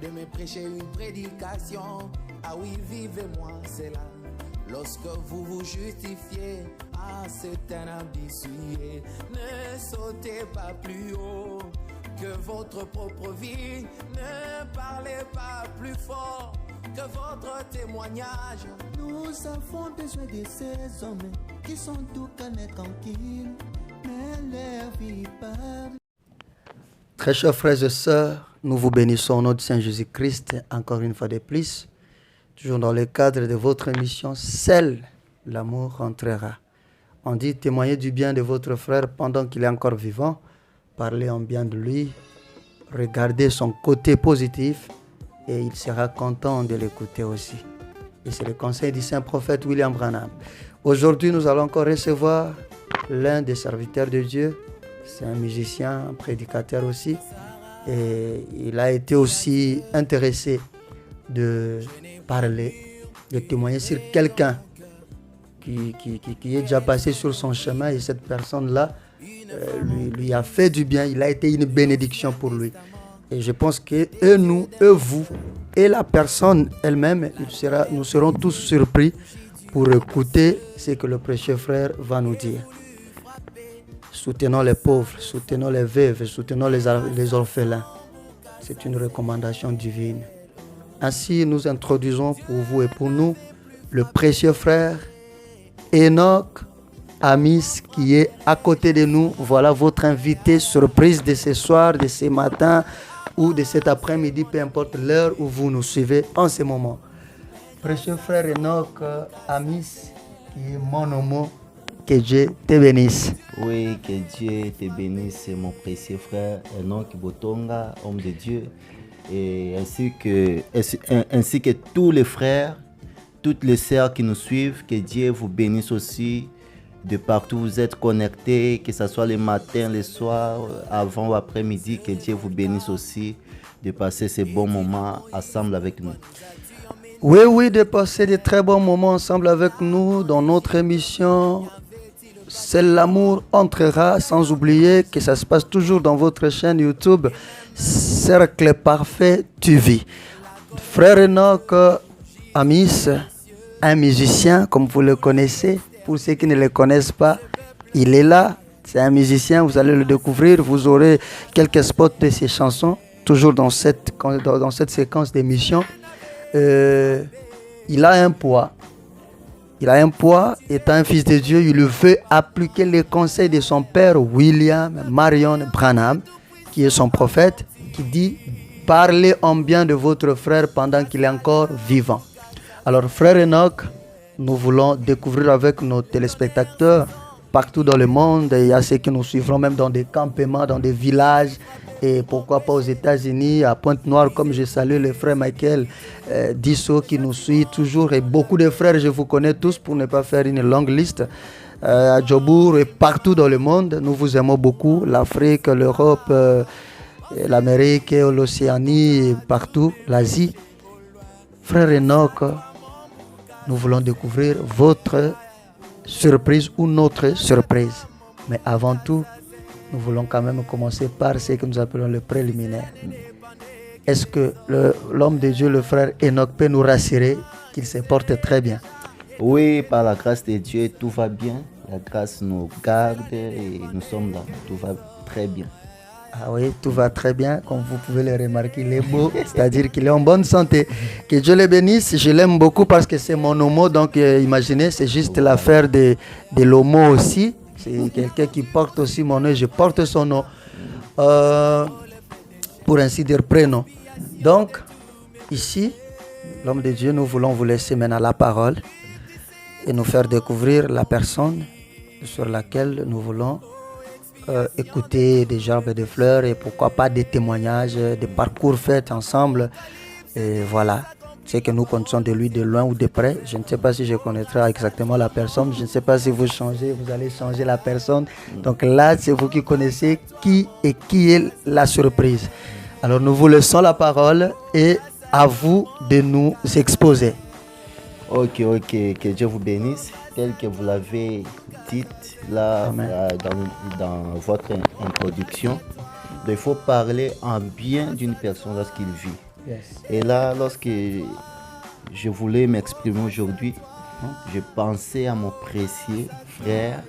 de me prêcher une prédication. Ah oui, vivez-moi cela. Lorsque vous vous justifiez, ah c'est un habitué. Ne sautez pas plus haut que votre propre vie. Ne parlez pas plus fort que votre témoignage. Nous avons besoin de ces hommes qui sont tout calmes et tranquilles, mais leur vie parle. Très chers frères et sœurs, nous vous bénissons au nom de Saint Jésus-Christ, encore une fois de plus, toujours dans le cadre de votre émission, seul l'amour rentrera. On dit témoignez du bien de votre frère pendant qu'il est encore vivant, parlez en bien de lui, regardez son côté positif et il sera content de l'écouter aussi. Et c'est le conseil du saint prophète William Branham. Aujourd'hui, nous allons encore recevoir l'un des serviteurs de Dieu. C'est un musicien, un prédicateur aussi. Et il a été aussi intéressé de parler, de témoigner sur quelqu'un qui est déjà passé sur son chemin. Et cette personne-là lui a fait du bien. Il a été une bénédiction pour lui. Et je pense que nous, vous, et la personne elle-même, nous serons tous surpris pour écouter ce que le précieux frère va nous dire. Soutenons les pauvres, soutenons les veuves, soutenons les orphelins. C'est une recommandation divine. Ainsi, nous introduisons pour vous et pour nous le précieux frère Enoch Amis qui est à côté de nous. Voilà votre invité surprise de ce soir, de ce matin ou de cet après-midi, peu importe l'heure où vous nous suivez en ce moment. Précieux frère Enoch Amis qui est mon homo. Que Dieu te bénisse. Oui, que Dieu te bénisse, mon précieux frère Enoch Botonga, homme de Dieu, et ainsi que tous les frères, toutes les sœurs qui nous suivent. Que Dieu vous bénisse aussi de partout où vous êtes connectés, que ce soit le matin, le soir, avant ou après-midi. Que Dieu vous bénisse aussi de passer ces bons moments ensemble avec nous. Oui, de passer de très bons moments ensemble avec nous dans notre émission. Seul l'amour entrera, sans oublier que ça se passe toujours dans votre chaîne YouTube Cercle Parfait TV. Frère Enoch Amis, un musicien comme vous le connaissez. Pour ceux qui ne le connaissent pas, il est là. C'est un musicien, vous allez le découvrir. Vous aurez quelques spots de ses chansons, toujours dans cette séquence d'émission. Il a un poids. Étant un fils de Dieu, il veut appliquer les conseils de son père William Marion Branham, qui est son prophète, qui dit « Parlez en bien de votre frère pendant qu'il est encore vivant ». Alors frère Enoch, nous voulons découvrir avec nos téléspectateurs partout dans le monde. Il y a ceux qui nous suivront même dans des campements, dans des villages, et pourquoi pas aux États-Unis, à Pointe-Noire, comme je salue le frère Michael Disso qui nous suit toujours, et beaucoup de frères, je vous connais tous pour ne pas faire une longue liste, à Djobour et partout dans le monde. Nous vous aimons beaucoup, l'Afrique, l'Europe, l'Amérique, l'Océanie, partout, l'Asie. Frère Enoch, nous voulons découvrir votre surprise ou notre surprise. Mais avant tout, nous voulons quand même commencer par ce que nous appelons le préliminaire. Est-ce que l'homme de Dieu, le frère Enoch, peut nous rassurer qu'il se porte très bien? Oui, par la grâce de Dieu, tout va bien. La grâce nous garde et nous sommes là. Tout va très bien. Ah oui, tout va très bien. Comme vous pouvez le remarquer, il est beau, c'est-à-dire qu'il est en bonne santé. Que Dieu le bénisse. Je l'aime beaucoup parce que c'est mon homo. Donc imaginez, c'est juste l'affaire de l'homo aussi. C'est quelqu'un qui porte aussi mon nom, je porte son nom, pour ainsi dire prénom. Donc, ici, l'homme de Dieu, nous voulons vous laisser maintenant la parole et nous faire découvrir la personne sur laquelle nous voulons écouter des gerbes de fleurs et pourquoi pas des témoignages, des parcours faits ensemble. Et voilà. C'est que nous connaissons de lui de loin ou de près. Je ne sais pas si je connaîtrai exactement la personne. Je ne sais pas si vous allez changer la personne. Donc là, c'est vous qui connaissez qui est la surprise. Alors nous vous laissons la parole et à vous de nous exposer. Ok, que Dieu vous bénisse. Tel que vous l'avez dit là dans votre introduction, il faut parler en bien d'une personne lorsqu'il vit. Yes. Et là, lorsque je voulais m'exprimer aujourd'hui, je pensais à mon précieux frère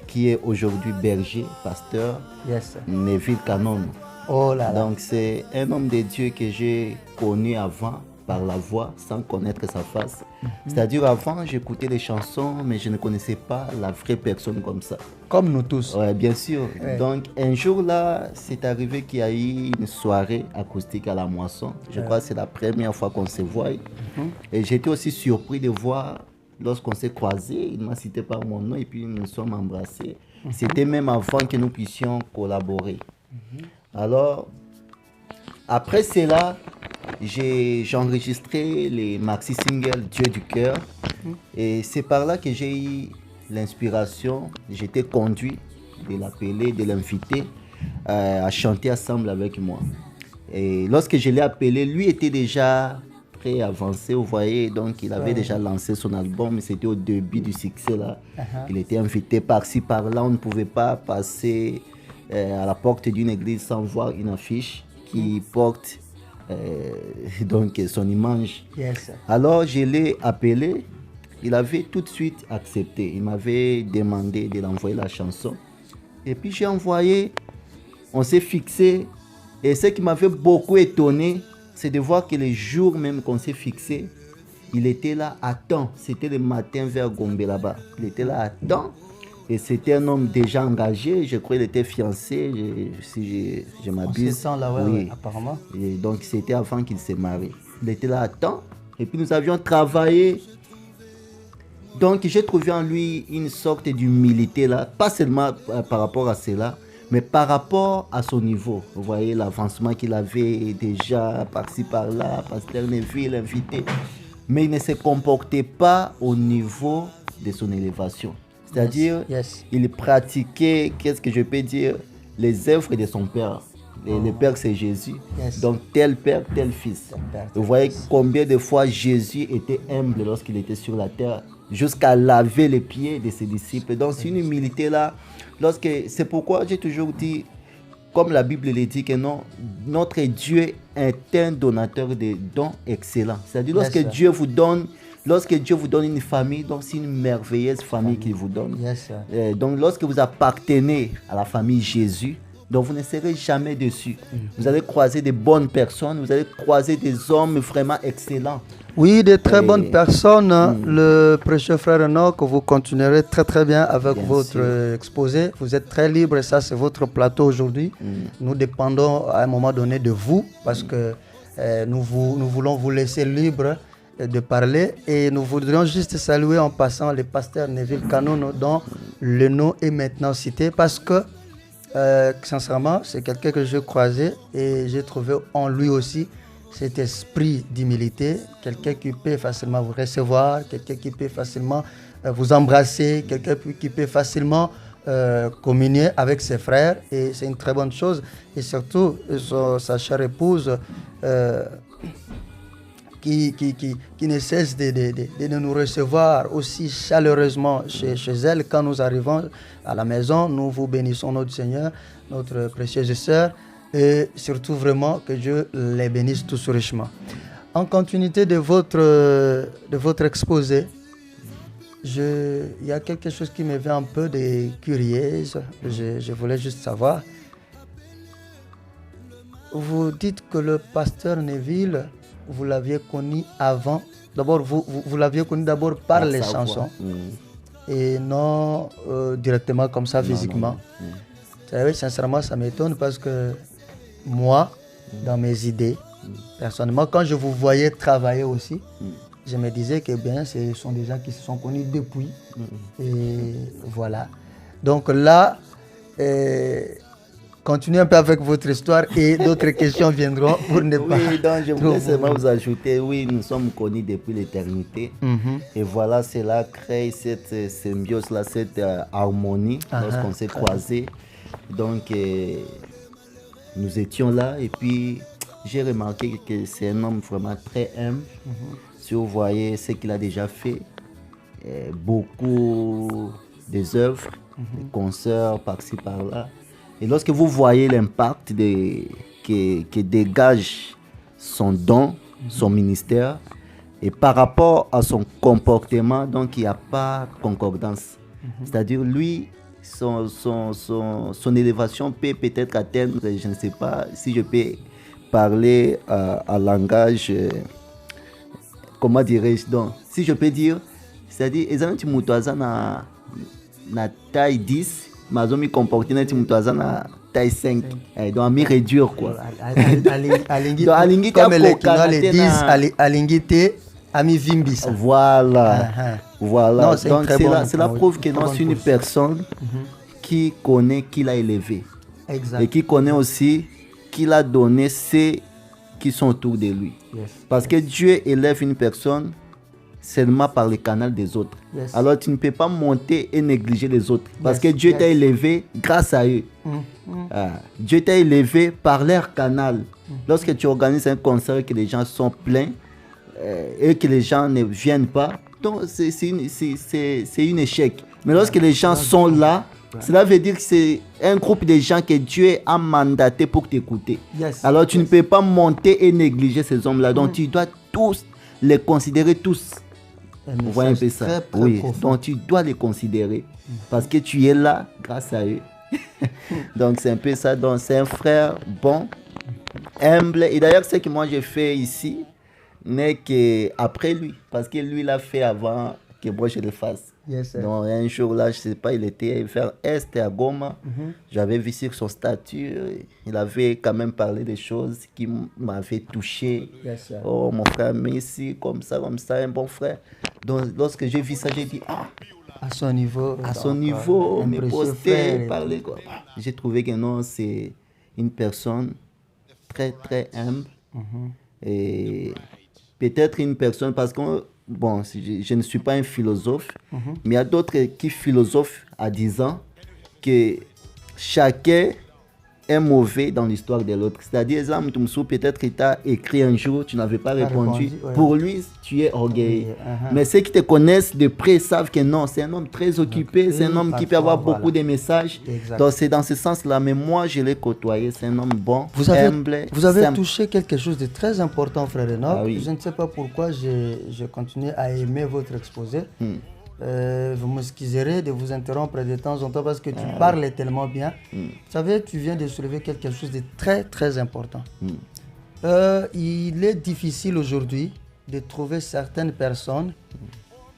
qui est aujourd'hui berger, pasteur, Yes. Neville Canon. Oh là là. Donc c'est un homme de Dieu que j'ai connu avant par la voix sans connaître sa face. C'est-à-dire avant j'écoutais les chansons mais je ne connaissais pas la vraie personne comme ça. Comme nous tous. Ouais, bien sûr. Ouais. Donc un jour là, c'est arrivé qu'il y a eu une soirée acoustique à la Moisson. Je crois que c'est la première fois qu'on se voit. Et j'étais aussi surpris de voir lorsqu'on s'est croisés, il m'a cité par mon nom et puis nous nous sommes embrassés. C'était même avant que nous puissions collaborer. Alors, après cela, j'ai enregistré les maxi singles Dieu du cœur. Et c'est par là que j'ai eu l'inspiration. J'étais conduit de l'appeler, de l'inviter à chanter ensemble avec moi. Et lorsque je l'ai appelé, lui était déjà très avancé, vous voyez. Donc, il avait déjà lancé son album. C'était au début du succès là. Il était invité par-ci, par-là. On ne pouvait pas passer à la porte d'une église sans voir une affiche qui porte donc son image. Yes. Alors je l'ai appelé, il avait tout de suite accepté. Il m'avait demandé de l'envoyer la chanson. Et puis j'ai envoyé, on s'est fixé. Et ce qui m'avait beaucoup étonné, c'est de voir que les jours même qu'on s'est fixé, il était là à temps. C'était le matin vers Gombe là-bas. Il était là à temps. Et c'était un homme déjà engagé, je crois qu'il était fiancé, si je m'abuse. En ce temps-là, oui, apparemment. Et donc c'était avant qu'il se marie. Il était là à temps, et puis nous avions travaillé. Donc j'ai trouvé en lui une sorte d'humilité là, pas seulement par rapport à cela, mais par rapport à son niveau. Vous voyez l'avancement qu'il avait déjà par-ci par-là, pasteur Neville invité. Mais il ne se comportait pas au niveau de son élévation. C'est-à-dire, il pratiquait, qu'est-ce que je peux dire, les œuvres de son père. Et le père, c'est Jésus. Donc, tel père, tel fils. Vous voyez combien de fois Jésus était humble lorsqu'il était sur la terre, jusqu'à laver les pieds de ses disciples. Donc, c'est une humilité là. C'est pourquoi j'ai toujours dit, comme la Bible le dit, que non, notre Dieu est un donateur de dons excellents. C'est-à-dire, lorsque Dieu vous donne une famille, donc c'est une merveilleuse famille qu'il vous donne. Donc lorsque vous appartenez à la famille Jésus, donc vous ne serez jamais déçus. Vous allez croiser de bonnes personnes, vous allez croiser des hommes vraiment excellents. Oui, de très bonnes personnes. Le précieux frère Enoch, vous continuerez très très bien avec votre exposé. Vous êtes très libre et ça c'est votre plateau aujourd'hui. Nous dépendons à un moment donné de vous parce que nous voulons vous laisser libre de parler et nous voudrions juste saluer en passant le pasteur Neville Canon dont le nom est maintenant cité parce que sincèrement c'est quelqu'un que j'ai croisé et j'ai trouvé en lui aussi cet esprit d'humilité, quelqu'un qui peut facilement vous recevoir, quelqu'un qui peut facilement vous embrasser, quelqu'un qui peut facilement communier avec ses frères et c'est une très bonne chose et surtout sa chère épouse qui ne cesse de nous recevoir aussi chaleureusement chez elle. Quand nous arrivons à la maison, nous vous bénissons notre Seigneur, notre précieuse sœur, et surtout vraiment que Dieu les bénisse tous richement. En continuité de votre exposé, il y a quelque chose qui me vient un peu de curieuse. Je voulais juste savoir. Vous dites que le pasteur Neville, vous l'aviez connu avant. D'abord, vous l'aviez connu d'abord par les chansons et non directement comme ça physiquement. Vous savez, sincèrement, ça m'étonne parce que moi, dans mes idées, personnellement, quand je vous voyais travailler aussi, je me disais que bien, ce sont des gens qui se sont connus depuis. Et voilà. Donc là, continuez un peu avec votre histoire et d'autres questions viendront pour ne pas... Oui, donc je voulais seulement vous ajouter, oui, nous sommes connus depuis l'éternité. Et voilà, cela crée cette symbiose-là, cette harmonie lorsqu'on s'est croisés. Donc, nous étions là et puis j'ai remarqué que c'est un homme vraiment très humble. Si vous voyez ce qu'il a déjà fait, beaucoup des œuvres, des concerts par-ci par-là. Et lorsque vous voyez l'impact que dégage son don, son ministère. Et par rapport à son comportement, donc il n'y a pas concordance. C'est-à-dire, lui, son élévation peut peut-être atteindre, je ne sais pas si je peux parler en langage, comment dirais-je donc, si je peux dire, c'est-à-dire, exemple, tu na taille 10, mais je me comporte na taille 5. Donc, à me réduire, quoi. Comme les Kinois le disent, alingite, ami vimbisa. Voilà. Voilà. Non, donc, c'est la preuve que c'est une personne qui connaît qui l'a élevé. Exact. Et qui connaît aussi qu'il a donné ceux qui sont autour de lui. Yes. Parce que Dieu élève une personne seulement par le canal des autres. Yes. Alors tu ne peux pas monter et négliger les autres. Parce que Dieu t'a élevé grâce à eux. Dieu t'a élevé par leur canal. Lorsque tu organises un concert et que les gens sont pleins et que les gens ne viennent pas, donc c'est un échec. Mais lorsque les gens sont là, cela veut dire que c'est un groupe de gens que Dieu a mandaté pour t'écouter. Yes. Alors tu ne peux pas monter et négliger ces hommes-là. Donc tu dois tous les considérer tous. Vous voyez un peu ça? Très, très oui. profond. Donc tu dois les considérer parce que tu es là grâce à eux. Donc c'est un peu ça. Donc c'est un frère bon, humble. Et d'ailleurs ce que moi j'ai fait ici n'est qu'après lui. Parce que lui l'a fait avant que moi je le fasse. Yes, sir. Donc un jour là, je ne sais pas, il était vers Est à Goma. J'avais vu sur son statut, il avait quand même parlé des choses qui m'avaient touché. Yes, sir. Oh mon frère, mais ici, comme ça, un bon frère. Donc lorsque j'ai vu ça, j'ai dit, À son niveau. à son donc, niveau, un me précieux poster, frère. parler quoi. J'ai trouvé que non, c'est une personne très très humble. Et peut-être une personne, parce que bon, je ne suis pas un philosophe, mais il y a d'autres qui philosophent à 10 ans que chacun est mauvais dans l'histoire de l'autre. C'est-à-dire, Zam Toumsou, peut-être qu'il t'a écrit un jour, tu n'avais pas répondu. Ouais. Pour lui, tu es orgueilleux. Mais ceux qui te connaissent de près savent que non, c'est un homme très occupé, c'est un homme qui peut avoir beaucoup de messages. Exact. Donc c'est dans ce sens-là. Mais moi, je l'ai côtoyé, c'est un homme bon, Vous avez simple. touché quelque chose de très important, frère Enoch. Ah oui. Je ne sais pas pourquoi je continue à aimer votre exposé. Vous m'excuserez de vous interrompre de temps en temps parce que tu parles tellement bien. Vous savez, tu viens de soulever quelque chose de très très important. Il est difficile aujourd'hui de trouver certaines personnes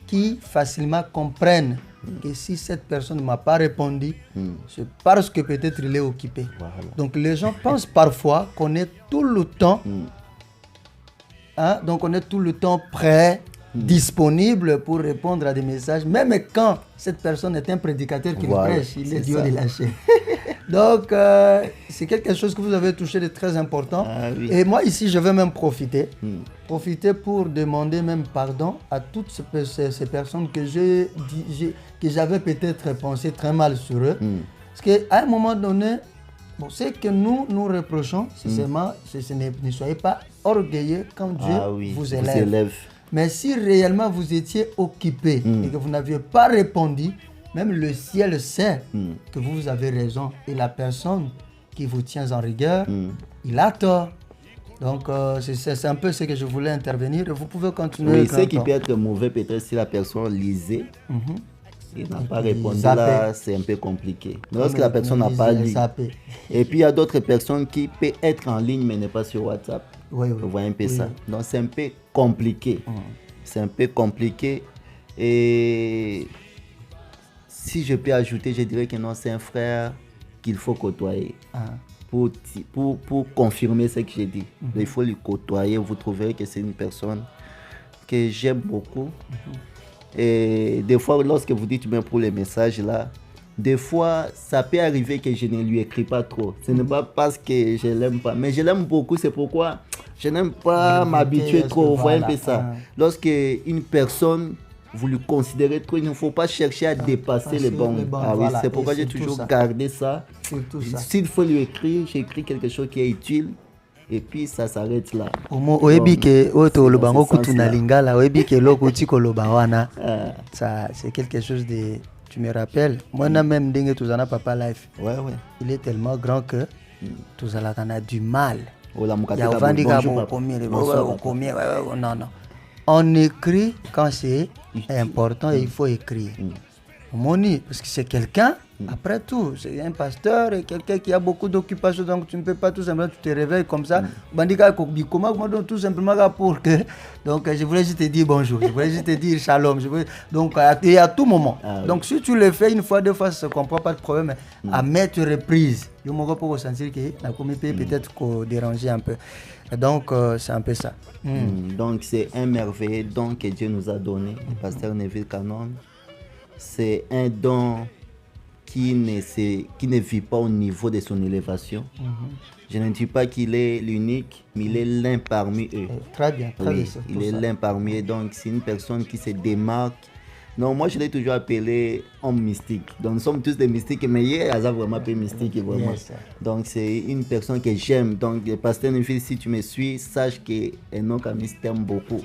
qui facilement comprennent que si cette personne ne m'a pas répondu, c'est parce que peut-être il est occupé. Voilà. Donc les gens pensent parfois qu'on est tout le temps, donc on est tout le temps prêt, disponible pour répondre à des messages, même quand cette personne est un prédicateur qui le prêche, il est Dieu de lâcher. Donc c'est quelque chose que vous avez touché de très important. Oui. Et moi ici je vais même profiter pour demander même pardon à toutes ces personnes que j'avais peut-être pensé très mal sur eux. Parce qu'à un moment donné, ce que nous reprochons, c'est seulement ne soyez pas orgueilleux quand Dieu vous élève. Mais si réellement vous étiez occupé et que vous n'aviez pas répondu, même le ciel sait que vous avez raison. Et la personne qui vous tient en rigueur, il a tort. Donc c'est un peu ce que je voulais intervenir. Vous pouvez continuer. Oui, ce qui peut être mauvais peut-être si la personne lisait. Il n'a pas répondu là, c'est un peu compliqué. Mais lorsque la personne n'a pas lu. Et puis il y a d'autres personnes qui peuvent être en ligne mais n'est pas sur WhatsApp. Oui. Vous voyez un peu ça. Donc c'est un peu compliqué. C'est un peu compliqué. Et si je peux ajouter, je dirais que non, c'est un frère qu'il faut côtoyer. Pour confirmer ce que j'ai dit. Il faut le côtoyer. Vous trouverez que c'est une personne que j'aime beaucoup. Et des fois, lorsque vous dites bien pour les messages là, des fois, ça peut arriver que je ne lui écris pas trop. Ce n'est pas parce que je ne l'aime pas, mais je l'aime beaucoup. C'est pourquoi je n'aime pas m'habituer trop. Vous voyez un peu ça. Lorsque une personne, vous le considérez trop, il ne faut pas chercher à dépasser les bornes. C'est pourquoi j'ai toujours gardé ça. S'il faut lui écrire, j'écris quelque chose qui est utile. Et puis ça s'arrête là. C'est quelque chose de... Tu me rappelles, moi même Papa Life. Ouais. Il est tellement grand que tout ça là, on a du mal Non, non. On écrit quand c'est important et il faut écrire. Moni, parce que c'est quelqu'un, après tout, c'est un pasteur et quelqu'un qui a beaucoup d'occupations, donc tu ne peux pas tout simplement, tu te réveilles comme ça. Bandika comment tout simplement pour que. Donc je voulais juste te dire bonjour, je voulais juste te dire shalom. Donc et à tout moment. Donc si tu le fais une fois, deux fois, ça ne comprend pas de problème. À mettre reprise, je me pour ressentir que la communauté peut-être déranger un peu. Donc c'est un peu ça. Donc c'est un merveilleux don que Dieu nous a donné, le pasteur Neville Cannon. C'est un don qui ne vit pas au niveau de son élévation. Je ne dis pas qu'il est l'unique, mais il est l'un parmi eux. Très bien, très bien. Il est l'un parmi eux, donc c'est une personne qui se démarque. Non, moi je l'ai toujours appelé homme mystique. Donc nous sommes tous des mystiques, mais il est vraiment un peu mystique. Vraiment. Yes. Donc c'est une personne que j'aime. Donc le pasteur Neville, si tu me suis, sache que Enoch Amis t'aime beaucoup.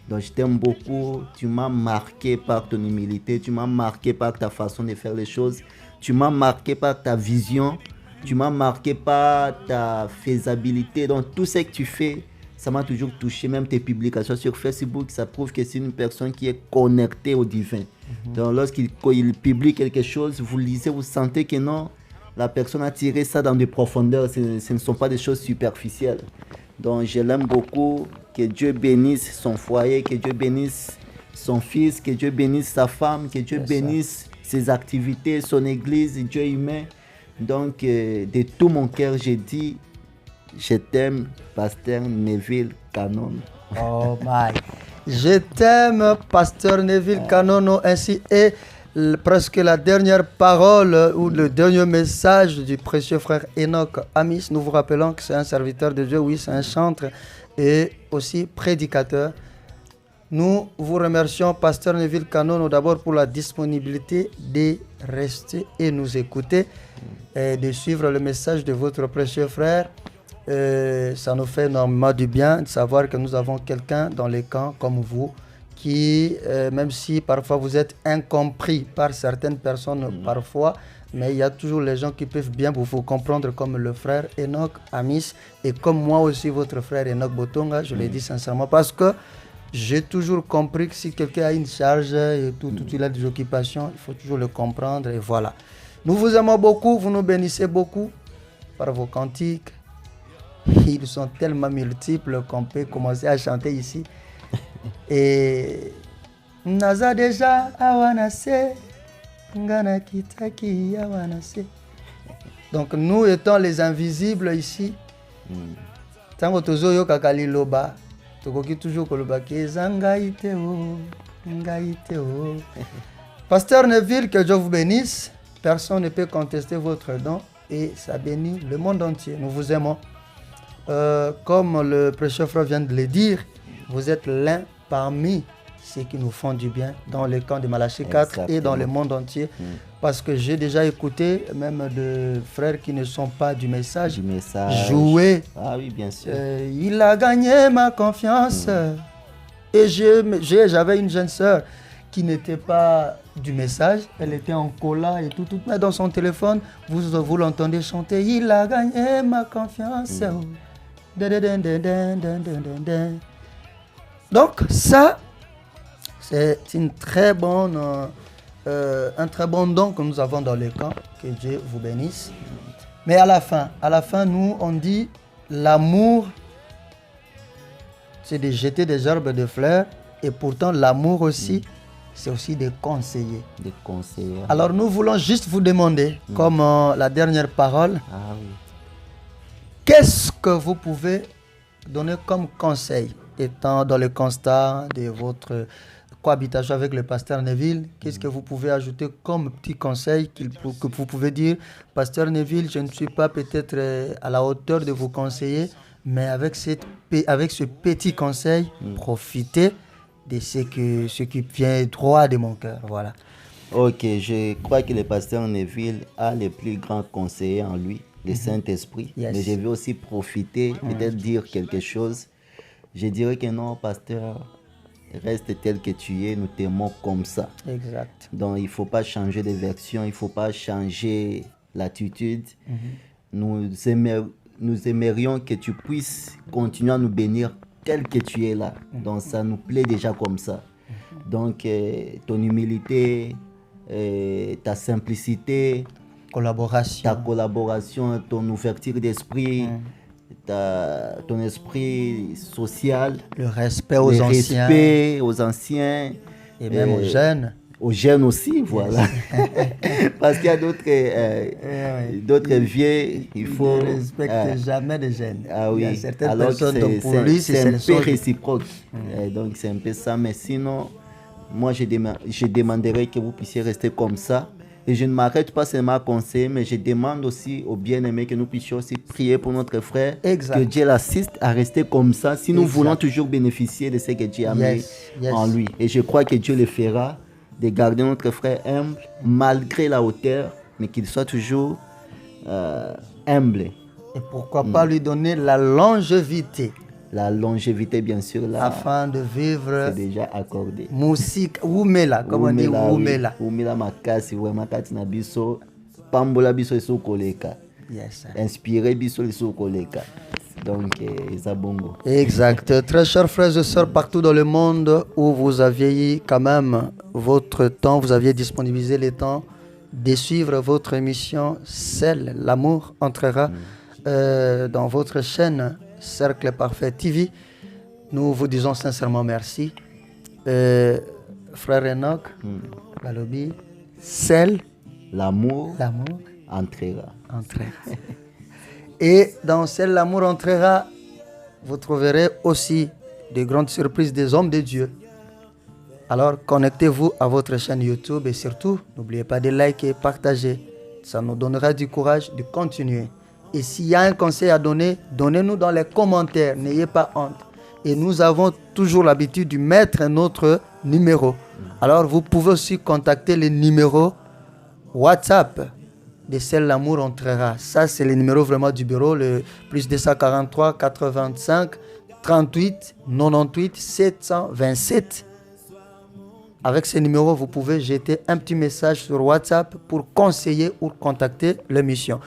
Donc je t'aime beaucoup, tu m'as marqué par ton humilité, tu m'as marqué par ta façon de faire les choses, tu m'as marqué par ta vision, tu m'as marqué par ta faisabilité. Donc tout ce que tu fais, ça m'a toujours touché. Même tes publications sur Facebook, ça prouve que c'est une personne qui est connectée au divin. Donc lorsqu'il publie quelque chose, vous lisez, vous sentez que non, la personne a tiré ça dans des profondeurs, ce ne sont pas des choses superficielles. Donc je l'aime beaucoup. Que Dieu bénisse son foyer, que Dieu bénisse son fils, que Dieu bénisse sa femme, que Dieu bénisse ses activités, son église, Dieu humain. Donc, de tout mon cœur, j'ai dit, je t'aime, pasteur Neville Cannon. Oh my. Je t'aime, pasteur Neville Cannon, ainsi est presque la dernière parole ou le dernier message du précieux frère Enoch Amis. Nous vous rappelons que c'est un serviteur de Dieu, oui, c'est un chantre et aussi prédicateur. Nous vous remercions, pasteur Neville Cannon, d'abord pour la disponibilité de rester et nous écouter et de suivre le message de votre précieux frère. Ça nous fait énormément du bien de savoir que nous avons quelqu'un dans les camps comme vous qui, même si parfois vous êtes incompris par certaines personnes, parfois, mais il y a toujours les gens qui peuvent bien vous comprendre, comme le frère Enoch Amis et comme moi aussi, votre frère Enoch Botonga, je le dis sincèrement, parce que j'ai toujours compris que si quelqu'un a une charge et tout il a des occupations, il faut toujours le comprendre et voilà. Nous vous aimons beaucoup, vous nous bénissez beaucoup par vos cantiques. Ils sont tellement multiples qu'on peut commencer à chanter ici. Et Naza déjà awanase. Donc nous étant les invisibles ici, tango tozo yo kakali loba, tokoki toujours koloba ke zangaite o, ngaite o. Pasteur Neville, que Dieu vous bénisse. Personne ne peut contester votre don et ça bénit le monde entier. Nous vous aimons. Comme le précieux frère vient de le dire, vous êtes l'un parmi ceux qui nous font du bien dans le camp de Malachie 4 et dans le monde entier. Parce que j'ai déjà écouté même de frères qui ne sont pas du message. Jouer. Ah oui, bien sûr. Il a gagné ma confiance. Et j'avais une jeune sœur qui n'était pas du message. Elle était en cola et tout. Mais dans son téléphone, vous l'entendez chanter. Il a gagné ma confiance. Donc ça, c'est une très bonne, un très bon don que nous avons dans le camp. Que Dieu vous bénisse. Mais à la fin, nous, on dit l'amour, c'est de jeter des herbes de fleurs. Et pourtant, l'amour aussi, c'est aussi de conseiller. De conseiller. Alors, nous voulons juste vous demander, comme la dernière parole, qu'est-ce que vous pouvez donner comme conseil, étant dans le constat de votre cohabitation avec le pasteur Neville? Qu'est-ce que vous pouvez ajouter comme petit conseil que vous pouvez dire, pasteur Neville, je ne suis pas peut-être à la hauteur de vous conseiller, mais avec ce petit conseil, profitez de ce qui vient droit de mon cœur. Voilà. Ok, je crois que le pasteur Neville a le plus grand conseiller en lui, le Saint-Esprit. Yes. Mais je vais aussi profiter, peut-être dire quelque chose. Je dirais que non, pasteur, reste tel que tu es, nous t'aimons comme ça. Exact. Donc il ne faut pas changer de version, il ne faut pas changer l'attitude. Nous nous aimerions que tu puisses continuer à nous bénir tel que tu es là. Donc ça nous plaît déjà comme ça. Donc ton humilité, ta simplicité, ta collaboration, ton ouverture d'esprit, ton esprit social, le respect aux anciens, et même aux jeunes. Aux jeunes aussi, voilà. Parce qu'il y a d'autres vieux, il faut... ne respecte jamais les jeunes. Ah oui, il y a certaines alors personnes dont pour lui, c'est un peu réciproque. Donc c'est un peu ça, mais sinon, moi je demanderais que vous puissiez rester comme ça. Et je ne m'arrête pas seulement à conseiller, mais je demande aussi aux bien-aimés que nous puissions aussi prier pour notre frère. Exact. Que Dieu l'assiste à rester comme ça, si nous voulons toujours bénéficier de ce que Dieu a mis en lui. Et je crois que Dieu le fera, de garder notre frère humble, malgré la hauteur, mais qu'il soit toujours humble. Et pourquoi pas lui donner la longévité. La longévité, bien sûr, là, afin de vivre. C'est déjà accordé. Musique, Oumela, comme on dit, Oumela. Oumela makasi, vraiment, katina biso, pambola biso iso koleka. Yes. Inspiré biso iso koleka. Donc, c'est bongo. Exact. Très chers frères et sœurs, partout dans le monde où vous aviez quand même votre temps, vous aviez disponibilisé le temps de suivre votre émission, Seul l'amour entrera dans votre chaîne Cercle Parfait TV. Nous vous disons sincèrement merci. Frère Enoch, Balobi, Seul l'amour entrera. Et dans Seul l'amour entrera, vous trouverez aussi de grandes surprises des hommes de Dieu. Alors connectez-vous à votre chaîne YouTube et surtout, n'oubliez pas de liker et partager. Ça nous donnera du courage de continuer. Et s'il y a un conseil à donner, donnez-nous dans les commentaires, n'ayez pas honte. Et nous avons toujours l'habitude de mettre notre numéro. Alors vous pouvez aussi contacter le numéro WhatsApp de Seul l'amour entrera. Ça, c'est le numéro vraiment du bureau, le plus 243 85 38 98 727. Avec ce numéro, vous pouvez jeter un petit message sur WhatsApp pour conseiller ou contacter l'émission.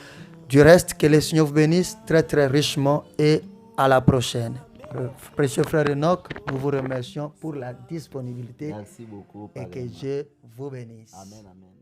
Du reste, que le Seigneur vous bénisse très très richement et à la prochaine. Précieux frère Enoch, nous vous remercions pour la disponibilité. Merci beaucoup. Et que Dieu vous bénisse. Amen, amen.